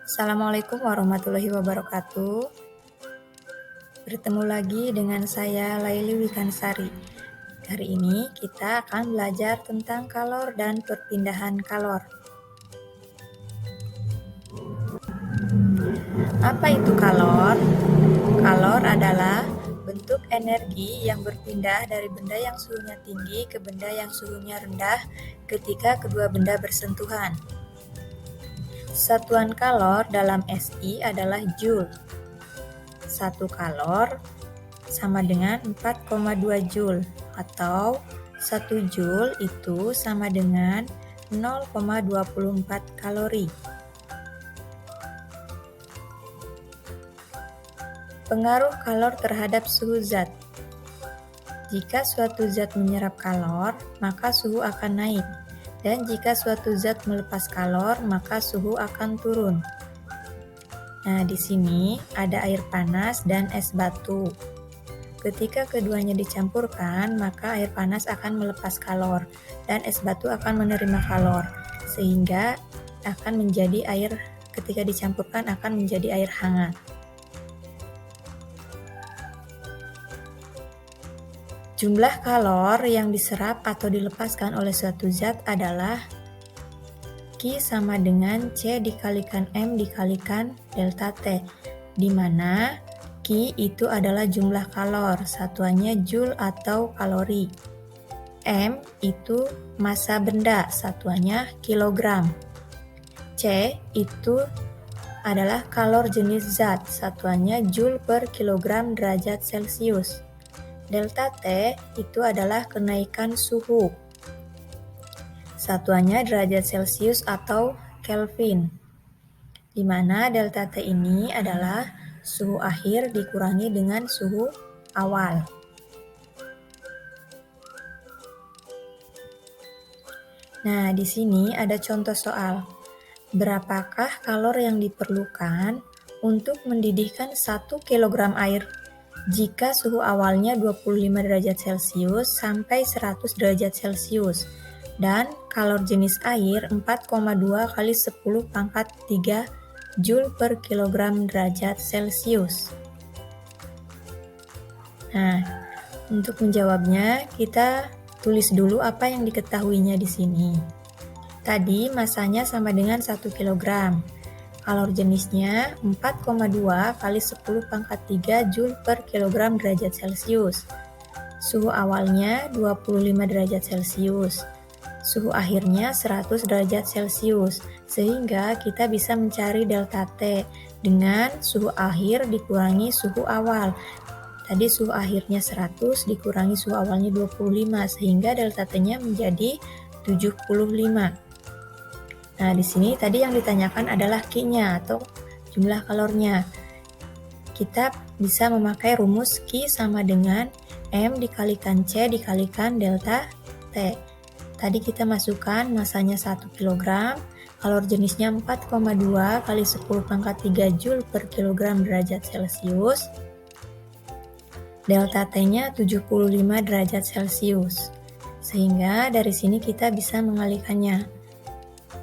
Assalamualaikum warahmatullahi wabarakatuh. Bertemu lagi dengan saya Laili Wikansari. Hari ini kita akan belajar tentang kalor dan perpindahan kalor. Apa itu kalor? Kalor adalah bentuk energi yang berpindah dari benda yang suhunya tinggi ke benda yang suhunya rendah ketika kedua benda bersentuhan. Satuan kalor dalam SI adalah Joule. 1 kalor sama dengan 4,2 Joule atau 1 Joule itu sama dengan 0,24 kalori. Pengaruh kalor terhadap suhu zat. Jika suatu zat menyerap kalor, maka suhu akan naik. Dan jika suatu zat melepas kalor, maka suhu akan turun. Nah, di sini ada air panas dan es batu. Ketika keduanya dicampurkan, maka air panas akan melepas kalor dan es batu akan menerima kalor, sehingga akan menjadi air, ketika dicampurkan akan menjadi air hangat. Jumlah kalor yang diserap atau dilepaskan oleh suatu zat adalah Q sama dengan C dikalikan M dikalikan delta T, di mana Q itu adalah jumlah kalor, satuannya Joule atau kalori. M itu massa benda, satuannya kilogram. C itu adalah kalor jenis zat, satuannya Joule per kilogram derajat Celcius. Delta T itu adalah kenaikan suhu, satuannya derajat Celcius atau Kelvin, di mana delta T ini adalah suhu akhir dikurangi dengan suhu awal. Nah, di sini ada contoh soal. Berapakah kalor yang diperlukan untuk mendidihkan 1 kg air jika suhu awalnya 25 derajat Celcius sampai 100 derajat Celcius dan kalor jenis air 4,2 kali 10 pangkat 3 Joule per kilogram derajat Celcius. Nah, untuk menjawabnya kita tulis dulu apa yang diketahuinya di sini. Tadi masanya sama dengan 1 kg. Kalor jenisnya 4,2 kali 10 pangkat 3 Joule per kilogram derajat Celcius. Suhu awalnya 25 derajat Celcius. Suhu akhirnya 100 derajat Celcius, sehingga kita bisa mencari delta T dengan suhu akhir dikurangi suhu awal. Tadi suhu akhirnya 100 dikurangi suhu awalnya 25, sehingga delta T-nya menjadi 75. Nah, di sini tadi yang ditanyakan adalah Q-nya atau jumlah kalornya. Kita bisa memakai rumus Q sama dengan M dikalikan C dikalikan delta T. Tadi kita masukkan masanya 1 kg, kalor jenisnya 4,2 kali 10 pangkat 3 Joule per kilogram derajat Celcius. Delta T-nya 75 derajat Celcius. Sehingga dari sini kita bisa mengalikannya.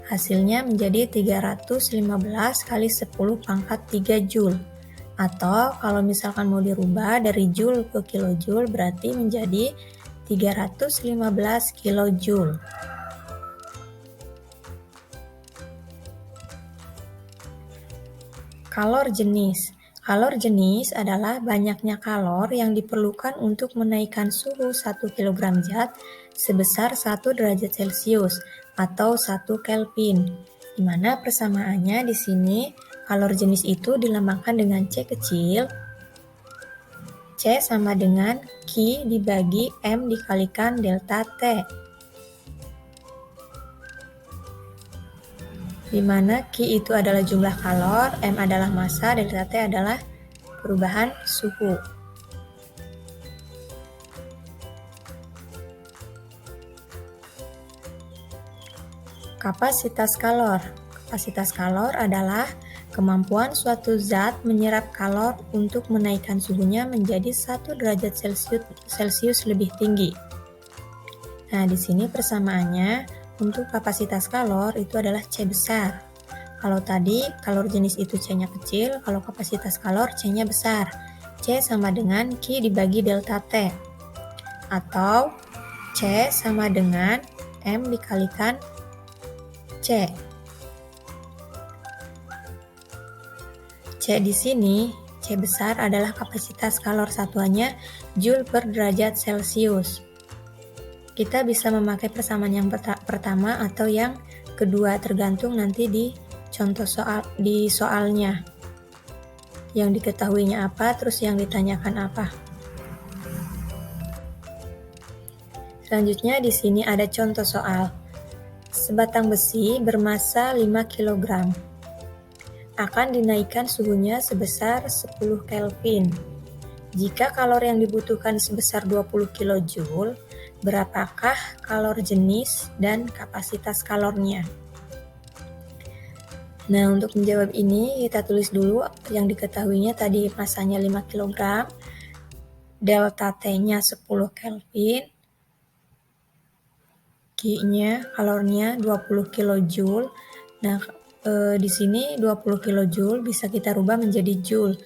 Hasilnya menjadi 315 kali 10 pangkat 3 Joule. Atau kalau misalkan mau dirubah dari Joule ke kilojoule berarti menjadi 315 kilojoule. Kalor jenis. Kalor jenis adalah banyaknya kalor yang diperlukan untuk menaikkan suhu 1 kg zat sebesar 1 derajat Celcius atau 1 Kelvin, di mana persamaannya di sini kalor jenis itu dilambangkan dengan C kecil. C sama dengan Q dibagi M dikalikan delta T, di mana Q itu adalah jumlah kalor, M adalah massa, delta T adalah perubahan suhu. Kapasitas kalor. Kapasitas kalor adalah kemampuan suatu zat menyerap kalor untuk menaikkan suhunya menjadi 1 derajat Celcius lebih tinggi. Nah, di sini persamaannya untuk kapasitas kalor itu adalah C besar. Kalau tadi kalor jenis itu C-nya kecil, kalau kapasitas kalor C-nya besar. C sama dengan Q dibagi delta T. Atau C sama dengan M dikalikan C. C di sini, C besar adalah kapasitas kalor satuannya Joule per derajat Celcius. Kita bisa memakai persamaan yang pertama atau yang kedua, tergantung nanti di contoh soalnya. Yang diketahuinya apa, terus yang ditanyakan apa. Selanjutnya di sini ada contoh soal. Sebatang besi bermasa 5 kg. Akan dinaikkan suhunya sebesar 10 Kelvin. Jika kalor yang dibutuhkan sebesar 20 kJ, berapakah kalor jenis dan kapasitas kalornya? Nah, untuk menjawab ini kita tulis dulu yang diketahuinya tadi masanya 5 kg, delta T-nya 10 Kelvin, Q-nya kalornya 20 kJ. Nah, di sini 20 kJ bisa kita rubah menjadi Joule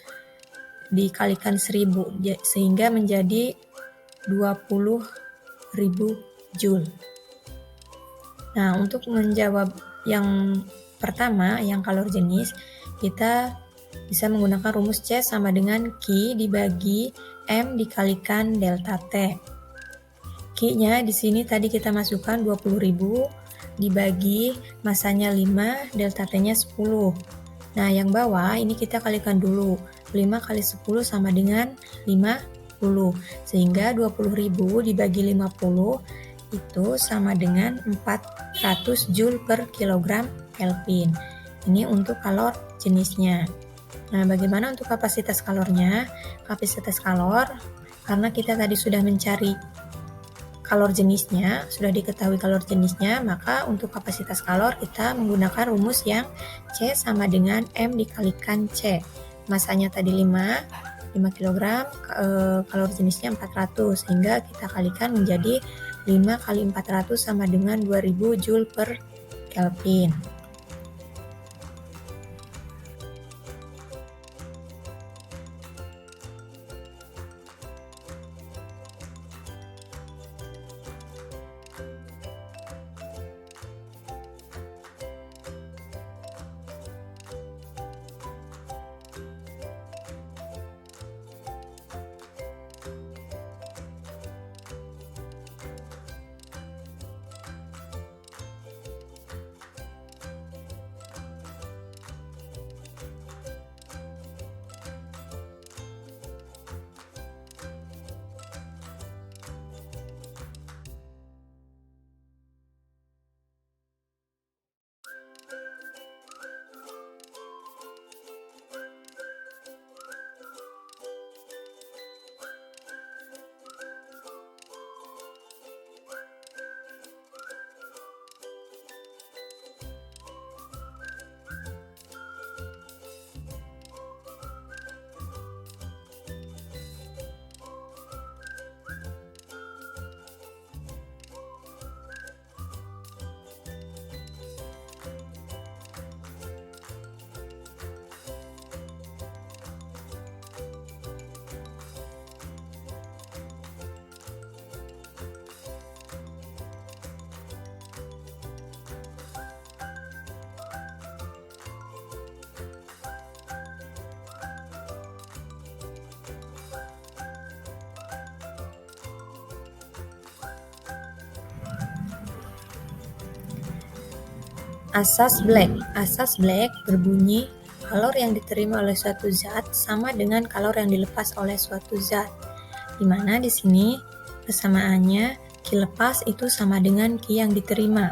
dikalikan 1000 sehingga menjadi 20.000 Joule. Nah, untuk menjawab yang pertama, yang kalor jenis, kita bisa menggunakan rumus C sama dengan Q dibagi M dikalikan delta T. Q-nya di sini tadi kita masukkan 20.000 dibagi masanya 5, delta T-nya 10. Nah, yang bawah ini kita kalikan dulu. 5 kali 10 sama dengan 50. Sehingga 20.000 dibagi 50 itu sama dengan 400 Joule per kilogram Kelvin. Ini untuk kalor jenisnya. Nah, bagaimana untuk kapasitas kalornya? Kapasitas kalor, karena kita tadi sudah mencari kalor jenisnya, sudah diketahui kalor jenisnya, maka untuk kapasitas kalor kita menggunakan rumus yang C sama dengan M dikalikan C. Masanya tadi 5 kg, kalor jenisnya 400, sehingga kita kalikan menjadi 5 kali 400 sama dengan 2000 Joule per Kelvin. Asas Black. Asas Black berbunyi kalor yang diterima oleh suatu zat sama dengan kalor yang dilepas oleh suatu zat. Di mana di sini persamaannya Q lepas itu sama dengan Q yang diterima.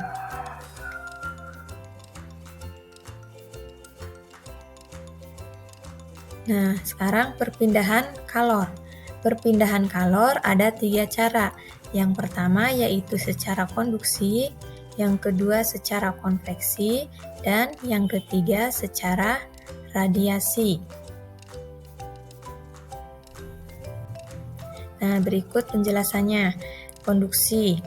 Nah, sekarang perpindahan kalor. Perpindahan kalor ada 3 cara. Yang pertama yaitu secara konduksi, yang kedua secara konveksi, dan yang ketiga secara radiasi. Nah, berikut penjelasannya. Konduksi.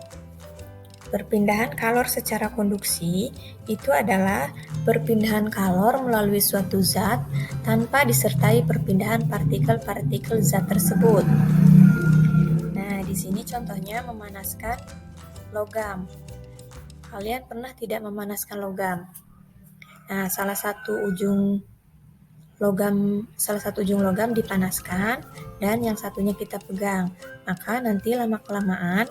Perpindahan kalor secara konduksi itu adalah perpindahan kalor melalui suatu zat tanpa disertai perpindahan partikel-partikel zat tersebut. Nah, di sini contohnya memanaskan logam. Kalian pernah tidak memanaskan logam? Nah, salah satu ujung logam dipanaskan dan yang satunya kita pegang. Maka nanti lama-kelamaan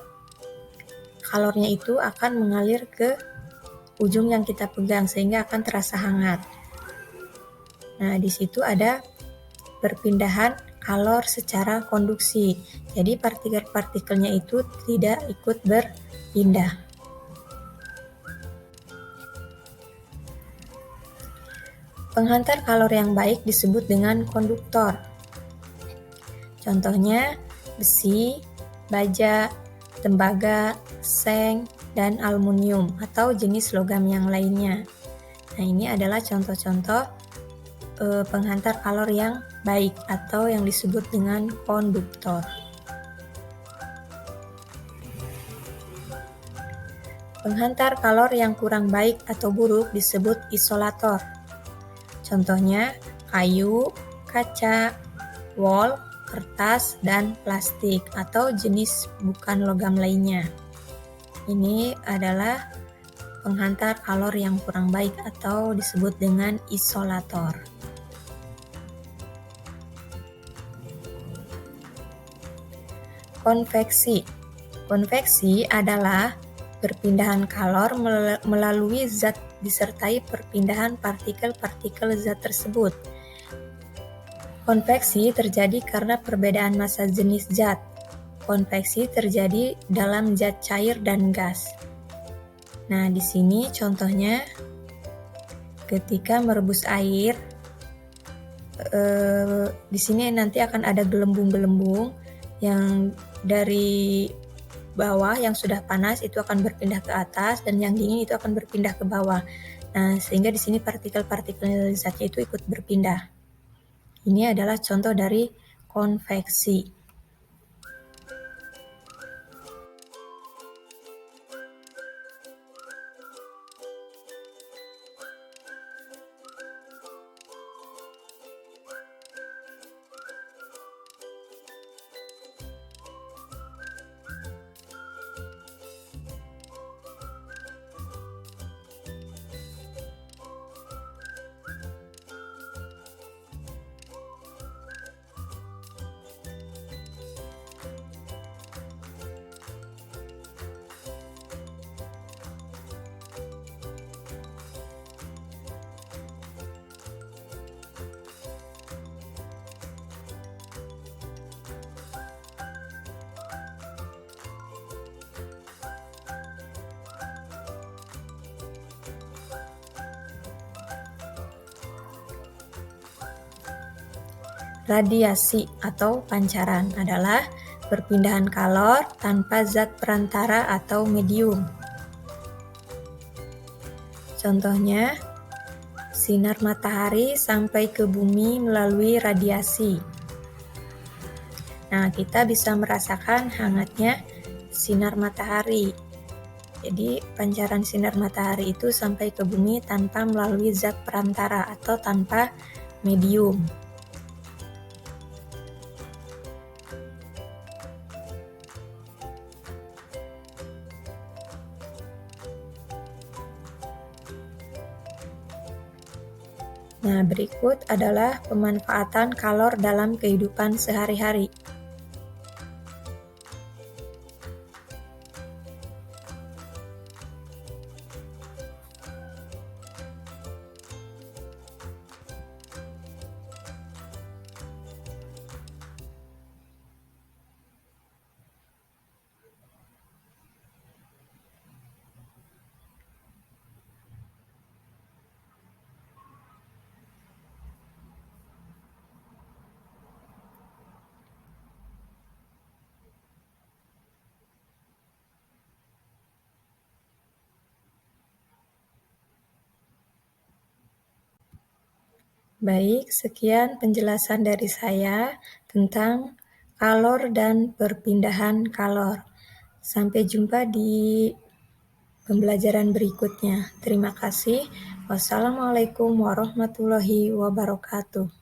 kalornya itu akan mengalir ke ujung yang kita pegang sehingga akan terasa hangat. Nah, di situ ada perpindahan kalor secara konduksi. Jadi partikel-partikelnya itu tidak ikut berpindah. Penghantar kalor yang baik disebut dengan konduktor. Contohnya besi, baja, tembaga, seng, dan aluminium atau jenis logam yang lainnya. Nah, ini adalah contoh-contoh penghantar kalor yang baik atau yang disebut dengan konduktor. Penghantar kalor yang kurang baik atau buruk disebut isolator. Contohnya kayu, kaca, wol, kertas, dan plastik atau jenis bukan logam lainnya. Ini adalah penghantar kalor yang kurang baik atau disebut dengan isolator. Konveksi. Konveksi adalah perpindahan kalor melalui zat disertai perpindahan partikel-partikel zat tersebut. Konveksi terjadi karena perbedaan massa jenis zat. Konveksi terjadi dalam zat cair dan gas. Nah, di sini contohnya ketika merebus air, di sini nanti akan ada gelembung-gelembung yang dari bawah yang sudah panas itu akan berpindah ke atas dan yang dingin itu akan berpindah ke bawah. Nah, sehingga di sini partikel-partikel zatnya itu ikut berpindah. Ini adalah contoh dari konveksi. Radiasi atau pancaran adalah perpindahan kalor tanpa zat perantara atau medium. Contohnya, sinar matahari sampai ke bumi melalui radiasi. Nah, kita bisa merasakan hangatnya sinar matahari. Jadi, pancaran sinar matahari itu sampai ke bumi tanpa melalui zat perantara atau tanpa medium. Nah, berikut adalah pemanfaatan kalor dalam kehidupan sehari-hari. Baik, sekian penjelasan dari saya tentang kalor dan perpindahan kalor. Sampai jumpa di pembelajaran berikutnya. Terima kasih. Wassalamualaikum warahmatullahi wabarakatuh.